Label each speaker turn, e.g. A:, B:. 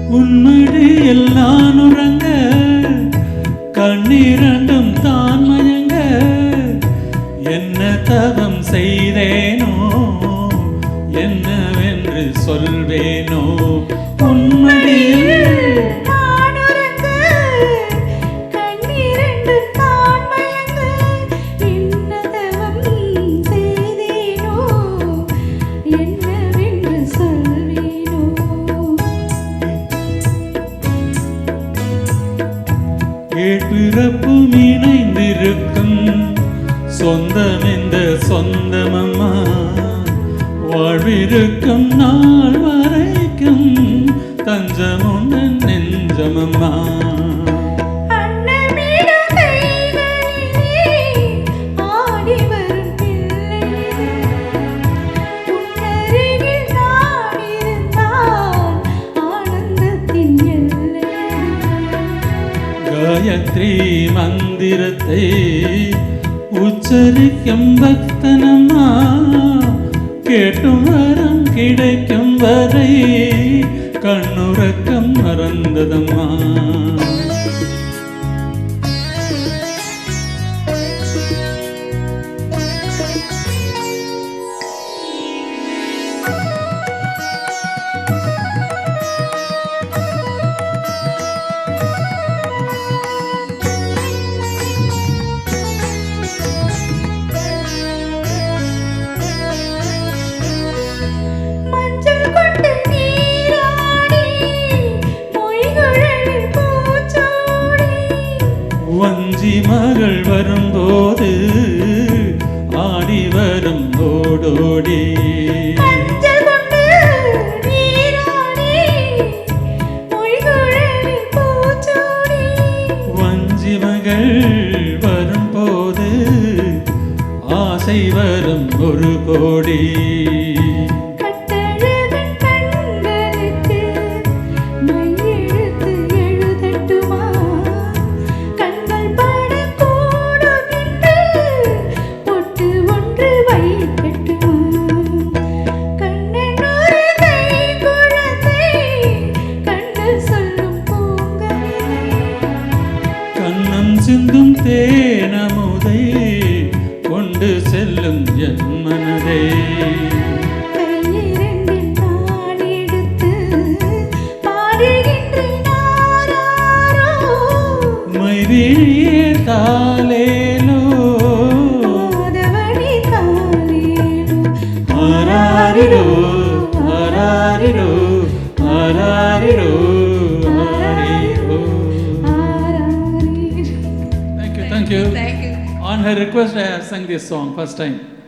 A: உன்மடியில் நான் உறங்க கண்ணீரண்டும் தான் மயங்க என்ன தவம் செய்தேனோ என்னவென்று சொல்வேனோ உன்மடியில் பிறப்பும் இணைந்திருக்கும் சொந்தம் என்ற சொந்தமம்மா வாழ்விருக்கும் நாள் வரைக்கும் தஞ்சமும் நெஞ்சமம்மா காயத்ரி மந்திரத்தை உச்சரிக்கும் பக்தனம்மா கேட்டும் வரம் கிடைக்கும் வரை கண்ணுறக்கம் மறந்ததம்மா வஞ்சி மகள் வரும்போது ஆடி வரும் ஓடோடி வஞ்சி மகள் வரும்போது ஆசை வரும் ஒரு கோடி சிந்தும் தேனமுதை கொண்டு செல்லும் என் மனதை மைவிழியே தாலேலோ ஆராரிரோ ஆராரிரோ ஆராரிரோ Thank you. On her request, I have sung this song first time.